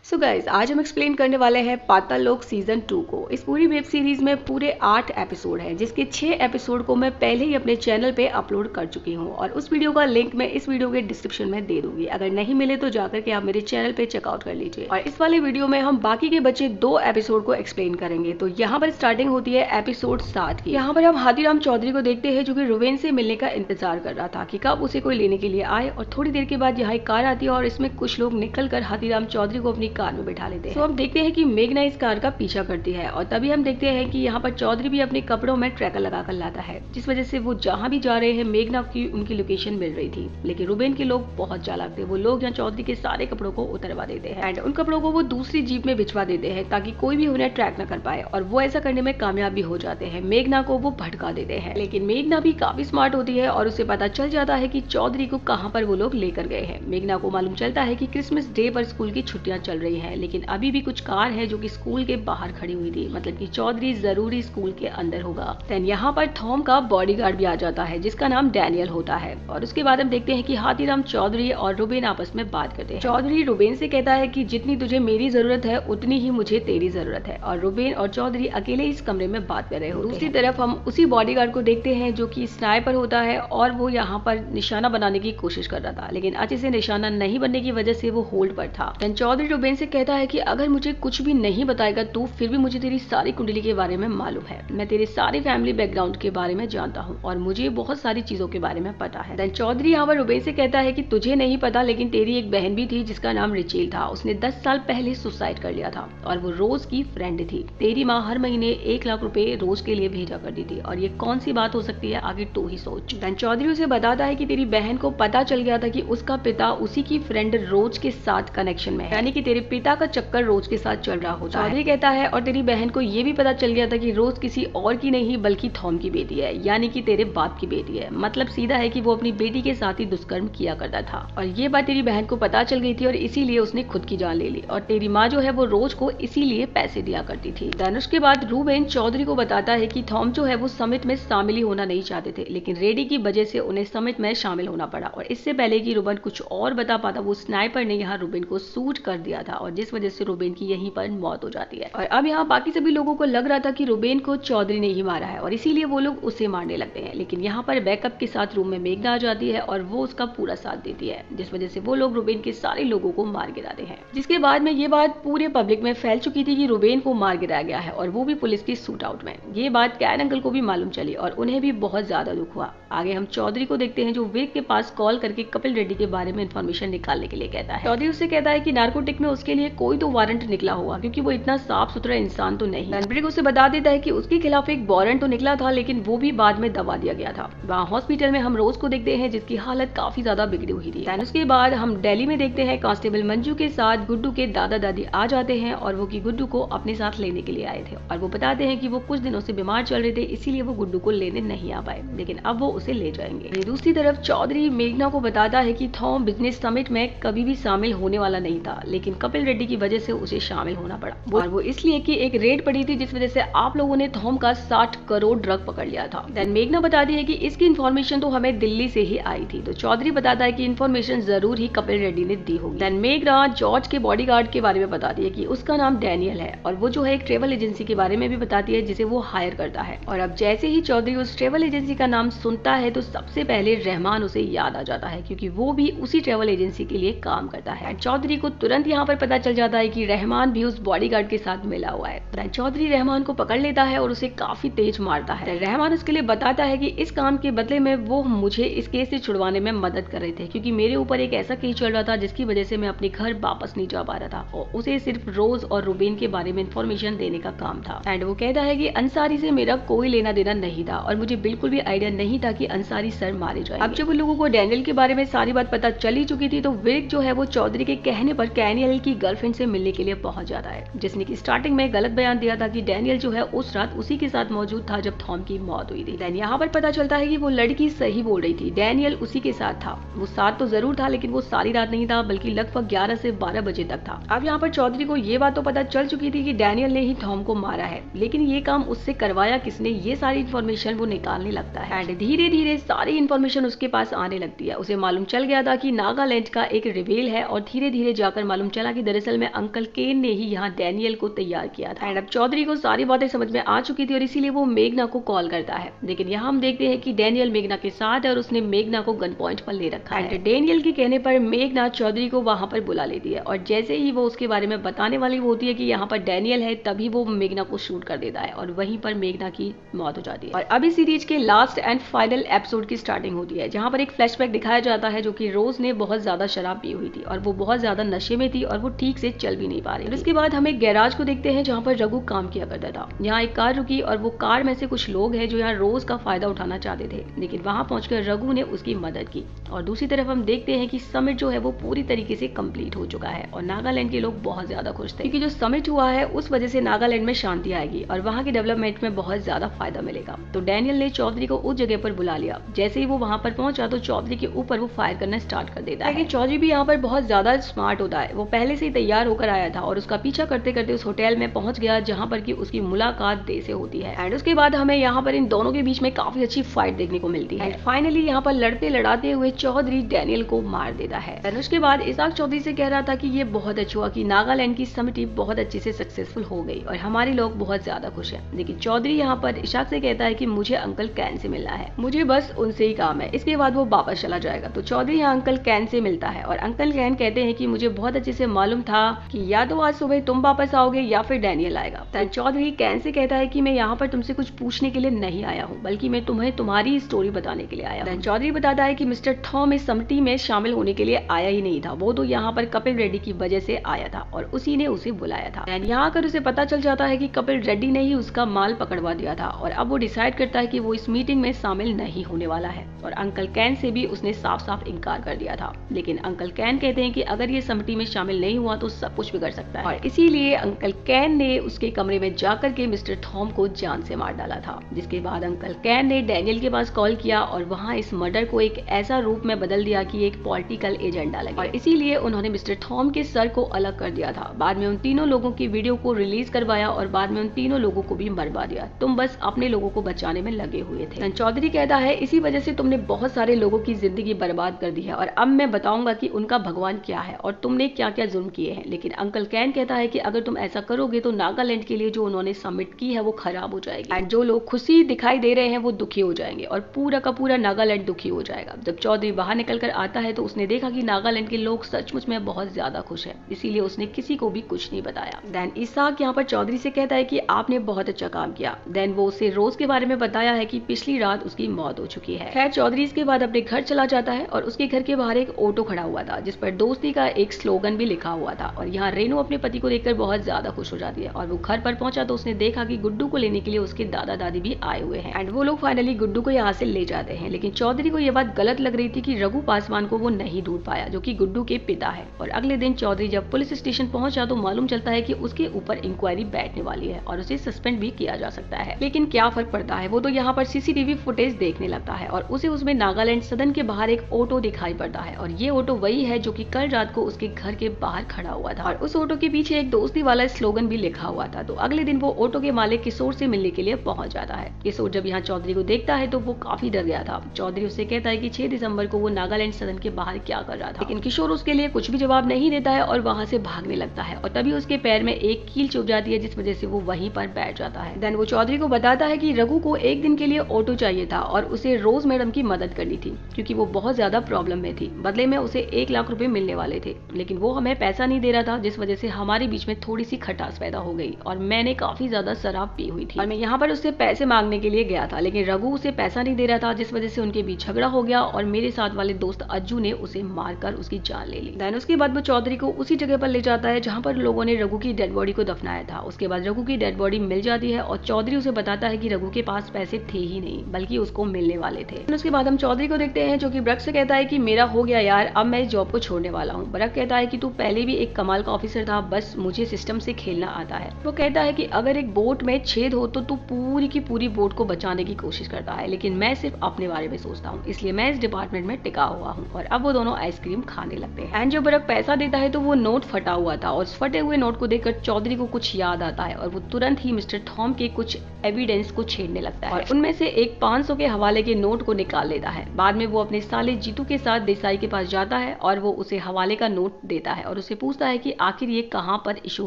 So guys आज हम explain करने वाले हैं पाताल लोक सीजन 2 को। इस पूरी वेब सीरीज में पूरे 8 एपिसोड हैं, जिसके 6 एपिसोड को मैं पहले ही अपने चैनल पे अपलोड कर चुकी हूँ और उस वीडियो का लिंक मैं इस वीडियो के डिस्क्रिप्शन में दे दूंगी। अगर नहीं मिले तो जाकर के आप मेरे चैनल पे चेकआउट कर लीजिए। और इस वाले वीडियो में हम बाकी के बचे 2 एपिसोड को एक्सप्लेन करेंगे। तो यहाँ पर स्टार्टिंग होती है एपिसोड 7 की। यहाँ पर हम हाथीराम चौधरी को देखते हैं जो कि रुबेन से मिलने का इंतजार कर रहा था कि कब उसे कोई लेने के लिए आए। और थोड़ी देर के बाद यहाँ एक कार आती है और इसमें कुछ लोग निकल कर हाथीराम चौधरी को अपनी कार में बैठा लेते हैं। तो हम देखते हैं कि मेघना इस कार का पीछा करती है और तभी हम देखते हैं कि यहाँ पर चौधरी भी अपने कपड़ों में ट्रैकर लगाकर लाता है, जिस वजह से वो जहाँ भी जा रहे हैं मेघना की उनकी लोकेशन मिल रही थी। लेकिन रुबेन के लोग बहुत चालाक थे। वो लोग यहाँ चौधरी के सारे कपड़ों को उतरवा देते हैं एंड उन कपड़ों को वो दूसरी जीप में भिजवा देते हैं ताकि कोई भी उन्हें ट्रैक न कर पाए। और वो ऐसा करने में कामयाब भी हो जाते हैं। मेघना को वो भटका देते हैं, लेकिन मेघना भी काफी स्मार्ट होती है और उसे पता चल जाता है कि चौधरी को कहाँ पर वो लोग लेकर गए हैं। मेघना को मालूम चलता है कि क्रिसमस डे पर स्कूल की छुट्टियां चल रही हैं, लेकिन अभी भी कुछ कार है जो कि स्कूल के बाहर खड़ी हुई थी, मतलब कि चौधरी जरूरी स्कूल के अंदर होगा। देन यहाँ पर थॉम का बॉडीगार्ड भी आ जाता है जिसका नाम डैनियल होता है। और उसके बाद हम देखते हैं कि हाथीराम चौधरी और रुबेन आपस में बात करते हैं। चौधरी रुबेन से कहता है कि जितनी तुझे मेरी जरूरत है उतनी ही मुझे तेरी जरूरत है। और रुबेन और चौधरी अकेले इस कमरे में बात कर रहे होते हैं। दूसरी तरफ हम उसी बॉडीगार्ड को देखते हैं जो कि स्नाइपर होता है और वो यहाँ पर निशाना बनाने की कोशिश कर रहा था, लेकिन अच्छे से निशाना नहीं बनने की वजह से वो होल्ड पर था। देन चौधरी रुबेन से कहता है कि अगर मुझे कुछ भी नहीं बताएगा तो फिर भी मुझे तेरी सारी कुंडली के बारे में मालूम है। मैं तेरे सारे फैमिली बैकग्राउंड के बारे में जानता हूँ और मुझे बहुत सारी चीजों के बारे में पता है। देन चौधरी यहाँ पर रुबेन से कहता है कि तुझे नहीं पता, लेकिन तेरी एक बहन भी थी जिसका नाम रिचेल था। उसने 10 साल पहले सुसाइड कर लिया था और वो रोज की फ्रेंड थी। तेरी माँ हर महीने 1 लाख रुपए रोज के लिए भेजा करती थी और ये कौन सी बात हो सकती है, आगे तू ही सोच। देन चौधरी उसे बताता है कि तेरी बहन को पता चल गया था कि उसका पिता उसी की फ्रेंड रोज के साथ कनेक्शन में है, यानी कि तेरे पिता का चक्कर रोज के साथ चल रहा होता है। चौधरी कहता है और तेरी बहन को ये भी पता चल गया था कि रोज किसी और की नहीं बल्कि थॉम की बेटी है, यानी कि तेरे बाप की बेटी है। मतलब सीधा है कि वो अपनी बेटी के साथ ही दुष्कर्म किया करता था और ये बात तेरी बहन को पता चल गई थी और इसीलिए उसने खुद की जान ले ली। और तेरी माँ जो है वो रोज को इसीलिए पैसे दिया करती थी। धनुष के बाद रुबेन चौधरी को बताता है कि थॉम जो है वो समिट में शामिल होना नहीं चाहते थे, लेकिन रेडी की वजह से उन्हें समिट में शामिल होना पड़ा। और इससे पहले कि रुबेन कुछ और बता पाता, वो स्नाइपर ने यहाँ रुबेन को शूट कर दिया था और जिस वजह से रुबेन की यहीं पर मौत हो जाती है। और अब यहाँ बाकी सभी लोगों को लग रहा था कि रुबेन को चौधरी ने ही मारा है और इसीलिए वो लोग उसे मारने लगते हैं। लेकिन यहाँ पर बैकअप के साथ रूम में मेघना आ जाती है और वो उसका पूरा साथ देती है, जिस वजह से वो लोग रुबेन के सारे लोगों को मार गिराते हैं। जिसके बाद में ये बात पूरे पब्लिक में फैल चुकी थी कि रुबेन को मार गिराया गया है और वो भी पुलिस की शूट आउट में। ये बात कैन अंकल को भी मालूम चली और उन्हें भी बहुत ज्यादा दुख हुआ। आगे हम चौधरी को देखते हैं जो विवेक के पास कॉल करके कपिल रेड्डी के बारे में इंफॉर्मेशन निकालने के लिए कहता है। चौधरी उससे कहता है कि नार्कोटिक में उसके लिए कोई तो वारंट निकला होगा, क्योंकि वो इतना साफ सुथरा इंसान तो नहीं। रणबीर उसे बता देता है कि उसके खिलाफ एक वारंट तो निकला था, लेकिन वो भी बाद में दबा दिया गया था। वहाँ हॉस्पिटल में हम रोज को देखते हैं जिसकी हालत काफी ज्यादा बिगड़ी हुई थी। उसके बाद हम दिल्ली में देखते हैं कांस्टेबल मंजू के साथ गुड्डू के दादा दादी आ जाते हैं और वो की गुड्डू को अपने साथ लेने के लिए आए थे और वो बताते हैं कि वो कुछ दिनों से बीमार चल रहे थे, इसीलिए वो गुड्डू को लेने नहीं आ पाए, लेकिन अब वो उसे ले जाएंगे। दूसरी तरफ चौधरी मेघना को बताता है कि थॉम बिजनेस समिट में कभी भी शामिल होने वाला नहीं था, लेकिन कपिल रेड्डी की वजह से उसे शामिल होना पड़ा और वो इसलिए कि एक रेड पड़ी थी जिस वजह से आप लोगों ने थॉम का 60 करोड़ ड्रग पकड़ लिया था। देन मेघना बताती है कि इसकी इन्फॉर्मेशन तो हमें दिल्ली से ही आई थी। तो चौधरी बताता है कि इन्फॉर्मेशन जरूर ही कपिल रेड्डी ने दी होगी। देन मेघना जॉर्ज के बॉडीगार्ड के बारे में बताती है कि उसका नाम डैनियल है और वो जो है एक ट्रेवल एजेंसी के बारे में भी बताती है जिसे वो हायर करता है। और अब जैसे ही चौधरी उस ट्रेवल एजेंसी का नाम सुनता है तो सबसे पहले रहमान उसे याद आ जाता है, क्योंकि वो भी उसी ट्रेवल एजेंसी के लिए काम करता है। चौधरी को तुरंत यहाँ पर पता चल जाता है कि रहमान भी उस बॉडीगार्ड के साथ मिला हुआ है। चौधरी रहमान को पकड़ लेता है और उसे काफी तेज मारता है। रहमान उसके लिए बताता है कि इस काम के बदले में वो मुझे इस केस से छुड़वाने में मदद कर रहे थे, क्योंकि मेरे ऊपर एक ऐसा केस चल रहा था जिसकी वजह से मैं अपने घर वापस नहीं जा पा रहा था और उसे सिर्फ रोज और रुबेन के बारे में इंफॉर्मेशन देने का काम था। एंड वो कहता है कि अंसारी से मेरा कोई लेना देना नहीं था और मुझे बिल्कुल भी आइडिया नहीं था कि अंसारी सर मारे जाए। अब जब उन लोगों को डैनियल के बारे में सारी बात पता चली चुकी थी तो विवेक जो है वो चौधरी के कहने पर डैनियल की गर्लफ्रेंड से मिलने के लिए पहुंच जाता है, जिसने की स्टार्टिंग में गलत बयान दिया था कि डैनियल जो है उस रात उसी के साथ मौजूद था जब थॉम की मौत हुई थी। देन यहाँ पर पता चलता है कि वो लड़की सही बोल रही थी, डैनियल उसी के साथ था। वो साथ तो जरूर था, लेकिन वो सारी रात नहीं था, बल्कि लगभग 11 से 12 बजे तक था। अब यहाँ पर चौधरी को ये बात तो पता चल चुकी थी कि डैनियल ने ही थॉम को मारा है, लेकिन ये काम उससे करवाया किसने, ये सारी इन्फॉर्मेशन वो निकालने लगता है। एंड धीरे धीरे सारी इन्फॉर्मेशन उसके पास आने लगती है। उसे मालूम चल गया था कि नागालैंड का एक रिवेल है और धीरे धीरे जाकर मालूम चला कि दरअसल में अंकल केन ने ही यहाँ डैनियल को तैयार किया था। एंड अब चौधरी को सारी बातें समझ में आ चुकी थी और इसीलिए वो मेघना को कॉल करता है। लेकिन यहाँ हम देखते हैं कि डैनियल मेघना के साथ है और उसने मेघना को गन पॉइंट पर ले रखा है। डैनियल के कहने पर मेघना चौधरी को वहां पर बुला लेती है और जैसे ही वो उसके बारे में बताने वाली होती है कि यहाँ पर डैनियल है, तभी वो मेघना को शूट कर देता है और वहीं पर मेघना की मौत हो जाती है। और अभी सीरीज के लास्ट एंड फाइनल एपिसोड की स्टार्टिंग होती है, जहाँ पर एक फ्लैशबैक दिखाया जाता है जो कि रोज ने बहुत ज्यादा शराब पी हुई थी और वो बहुत ज्यादा नशे में थी और वो ठीक से चल भी नहीं पा रही। उसके बाद हम एक गैराज को देखते हैं जहाँ पर रघु काम किया करता था। यहाँ एक कार रुकी और वो कार में से कुछ लोग हैं जो यहाँ रोज का फायदा उठाना चाहते थे, लेकिन वहां पहुंचकर रघु ने उसकी मदद की। और दूसरी तरफ हम देखते हैं कि समिट जो है वो पूरी तरीके से कंप्लीट हो चुका है और नागालैंड के लोग बहुत ज्यादा खुश थे, क्योंकि जो समिट हुआ है उस वजह से नागालैंड में शांति आएगी और वहाँ के डेवलपमेंट में बहुत ज्यादा फायदा मिलेगा। तो डैनियल ने चौधरी को उस जगह पर बुला लिया। जैसे ही वो वहाँ पर पहुंचा तो चौधरी के ऊपर वो फायर करना स्टार्ट कर देता है। लेकिन चौधरी भी यहाँ पर बहुत ज्यादा स्मार्ट होता है। वो पहले से ही तैयार होकर आया था और उसका पीछा करते करते उस होटल में पहुंच गया जहाँ पर की उसकी मुलाकात दे से होती है। एंड उसके बाद हमें यहाँ पर इन दोनों के बीच में काफी अच्छी फाइट देखने को मिलती है। फाइनली यहाँ पर लड़ते लड़ाते हुए चौधरी डैनियल को मार देता है। एंड उसके बाद इसाक चौधरी से कह रहा था कि ये बहुत अच्छा हुआ कि नागालैंड की समिट बहुत अच्छे से सक्सेसफुल हो गई और हमारे लोग बहुत ज्यादा खुश हैं। लेकिन चौधरी यहाँ पर इशाक से कहता है कि मुझे अंकल कैन से मिलना है, मुझे बस उनसे ही काम है, इसके बाद वो वापस चला जाएगा। तो चौधरी यहाँ अंकल कैन से मिलता है और अंकल कैन कहते हैं कि मुझे बहुत अच्छे से मालूम था कि या तो आज सुबह तुम वापस आओगे या फिर डैनियल आएगा। तो चौधरी कैन से कहता है कि मैं यहाँ पर तुमसे कुछ पूछने के लिए नहीं आया हूँ, बल्कि मैं तुम्हें तुम्हारी स्टोरी बताने के लिए आया हूँ। चौधरी बताता है कि मिस्टर थॉम इस समिति में शामिल होने के लिए आया ही नहीं था, वो तो यहाँ पर कपिल रेड्डी की वजह से आया था और उसी ने उसे बुलाया था। यहाँ आकर उसे पता चल जाता है कि कपिल रेड्डी ने ही उसका माल पकड़वा दिया था और अब वो डिसाइड करता है कि वो इस मीटिंग में शामिल नहीं होने वाला है। और अंकल कैन से भी उसने साफ साफ इनकार कर दिया था। लेकिन अंकल कैन कहते हैं कि अगर ये समिति में शामिल नहीं हुआ तो सब कुछ बिगड़ सकता है और इसीलिए अंकल कैन ने उसके कमरे में जाकर के मिस्टर थॉम को जान से मार डाला था। जिसके बाद अंकल कैन ने डैनियल के पास कॉल किया और वहाँ इस मर्डर को एक ऐसा रूप में बदल दिया कि एक पॉलिटिकल एजेंडा लगे और इसीलिए उन्होंने मिस्टर थॉम के सर को अलग कर दिया था। बाद में उन तीनों लोगों की वीडियो को रिलीज करवाया और बाद में उन तीनों लोगों को भी मरवा दिया। तुम बस अपने लोगों को बचाने में लगे हुए थे। चौधरी कहता है इसी वजह से तुमने बहुत सारे लोगों की जिंदगी बर्बाद कर दी है और अब मैं बताऊंगा कि उनका भगवान क्या है और तुमने क्या क्या जुल्म किए हैं। लेकिन अंकल कैन कहता है कि अगर तुम ऐसा करोगे तो नागालैंड के लिए जो उन्होंने सबमिट की है वो खराब हो जाएगी एंड जो लोग खुशी दिखाई दे रहे हैं वो दुखी हो जाएंगे और पूरा का पूरा नागालैंड दुखी हो जाएगा। जब चौधरी बाहर निकल कर आता है तो उसने देखा कि नागालैंड के लोग सचमुच में बहुत ज्यादा खुश है, इसीलिए उसने किसी को भी कुछ नहीं बताया। देन इसाक यहाँ पर चौधरी से कहता है कि आपने बहुत अच्छा काम किया। देन वो उसे रोज के बारे में बताया है कि पिछली रात उसकी मौत हो चुकी है। खैर चौधरी इसके बाद अपने घर चला जाता है और उसके घर के बाहर एक ऑटो खड़ा हुआ था जिस पर दोस्ती का एक स्लोगन भी लिखा हुआ था और यहाँ रेनू अपने पति को देखकर बहुत ज्यादा खुश हो जाती है और वो घर पर पहुंचा तो उसने देखा कि गुड्डू को लेने के लिए उसके दादा दादी भी आए हुए हैं एंड वो लोग फाइनली गुड्डू को यहाँ से ले जाते हैं। लेकिन चौधरी को यह बात गलत लग रही थी कि रघु पासवान को वो नहीं ढूंढ पाया जो कि गुड्डू के पिता है। और अगले दिन चौधरी जब पुलिस स्टेशन पहुंचा तो मालूम चलता है कि उसके ऊपर इंक्वायरी बैठने वाली है और उसे सस्पेंड भी किया जा सकता है। लेकिन क्या फर्क पड़ता है, वो तो यहाँ पर सीसीटीवी फुटेज देखने लगता है और उसे उसमें नागालैंड सदन के बाहर एक ऑटो दिखाई पड़ता है और ये ऑटो वही है जो कि कल रात को उसके घर के बाहर खड़ा हुआ था और उस ऑटो के पीछे एक दोस्ती वाला स्लोगन भी लिखा हुआ था। तो अगले दिन वो ऑटो के मालिक किशोर से मिलने के लिए पहुंच जाता है। किशोर जब यहाँ चौधरी को देखता है तो वो काफी डर गया था। चौधरी उससे कहता है कि 6 दिसंबर को वो नागालैंड सदन के बाहर क्या कर रहा था, लेकिन किशोर उसके लिए कुछ भी जवाब नहीं देता है और वहां से भागने लगता है और तभी उसके पैर में एक कील चुभ जाती है जिस वजह से वो वहीं पर बैठ जाता है। देन वो चौधरी को बताता है कि रघु को एक दिन के लिए ऑटो चाहिए था और उसे रोज मैडम की मदद करनी थी क्योंकि वो बहुत ज्यादा प्रॉब्लम में थी। बदले में उसे 1 लाख रुपए मिलने वाले थे, लेकिन वो हमें पैसा नहीं दे रहा था जिस वजह से हमारे बीच में थोड़ी सी खटास पैदा हो गई और मैंने काफी ज्यादा शराब पी हुई थी और मैं यहाँ पर उससे पैसे मांगने के लिए गया था, लेकिन रघु उसे पैसा नहीं दे रहा था जिस वजह से उनके बीच झगड़ा हो गया और मेरे साथ वाले दोस्त अज्जू ने उसे मारकर उसकी जान ले ली। देन उसके बाद वो चौधरी को उसी जगह पर ले जाता है जहाँ पर लोगों ने रघु की डेड बॉडी को दफनाया था। उसके बाद रघु की डेड बॉडी मिल जाती है और चौधरी उसे बताता है कि रघु के पास पैसे थे ही नहीं बल्कि उसको मिलने वाले थे। उसके बाद हम चौधरी को देखते हैं जो कि ब्रक से कहता है कि मेरा हो गया यार, अब मैं इस जॉब को छोड़ने वाला हूँ। ब्रक कहता है कि तू पहले भी एक कमाल का ऑफिसर था, बस मुझे सिस्टम से खेलना आता है। वो कहता है कि अगर एक बोट में छेद हो तो तू पूरी की पूरी बोट को बचाने की कोशिश करता है, लेकिन मैं सिर्फ अपने बारे में सोचता हूँ, इसलिए मैं इस डिपार्टमेंट में टिका हुआ हूँ। और अब वो दोनों आइसक्रीम खाने लगते हैं एंड जो ब्रक पैसा देता है तो वो नोट फटा हुआ था और उस फटे हुए नोट को देखकर चौधरी को कुछ याद आता है और वो तुरंत ही मिस्टर थॉम के कुछ एविडेंस को छेड़ने लगता है और उनमें से एक 500 के हवाले के नोट को निकाल लेता है। बाद में वो अपने साले जीतू के साथ देसाई के पास जाता है और वो उसे हवाले का नोट देता है और उससे पूछता है कि आखिर ये कहाँ पर इशू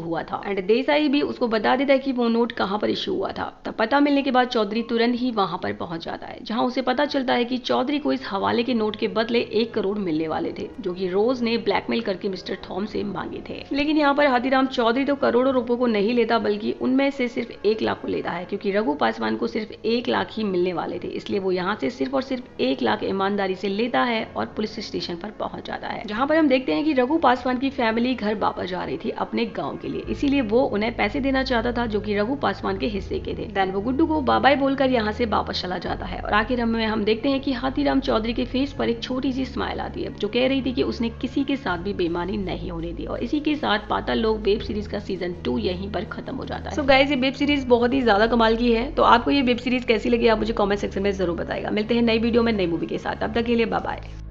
हुआ था। एंड देसाई भी उसको बता देता है कि वो नोट कहाँ पर इशू हुआ था। तब पता मिलने के बाद चौधरी तुरंत ही वहां पर पहुंच जाता है, जहां उसे पता चलता है कि चौधरी को इस हवाले के नोट के बदले 1 करोड़ मिलने वाले थे, जो कि रोज ने ब्लैकमेल करके मिस्टर थॉम से मांगे थे। लेकिन यहाँ पर हाथीराम चौधरी तो करोड़ों रुपयों को नहीं लेता, बल्कि उनमें से सिर्फ 1 लाख को लेता है, क्योंकि रघु पासवान को सिर्फ 1 लाख ही मिलने वाले थे। इसलिए वो यहाँ से सिर्फ और सिर्फ 1 लाख ईमानदारी से लेता है और पुलिस स्टेशन पर पहुंच जाता है, जहाँ पर हम देखते हैं कि रघु पासवान की फैमिली घर वापस जा रही थी अपने गाँव के लिए, इसीलिए वो उन्हें पैसे देना चाहता था जो कि रघु पासवान के हिस्से के थे। देन वो गुड्डू को बाय बाय बोलकर यहाँ से वापस चला जाता है और आखिर हम देखते हैं कि हाथीराम चौधरी के फेस पर एक छोटी सी स्माइल आती है, जो कह रही थी कि उसने किसी के साथ भी बेईमानी नहीं होने दी। और इसी के साथ पाताल लोक वेब सीरीज का सीजन 2 यहीं पर खत्म हो जाता है। सो गाइस, ये वेब सीरीज बहुत ही ज्यादा कमाल की है। तो आपको ये वेब सीरीज कैसी लगी, आप मुझे कमेंट सेक्शन में जरूर बताएगा। मिलते हैं नई वीडियो में नई मूवी के साथ, तब तक के लिए बाय बाय।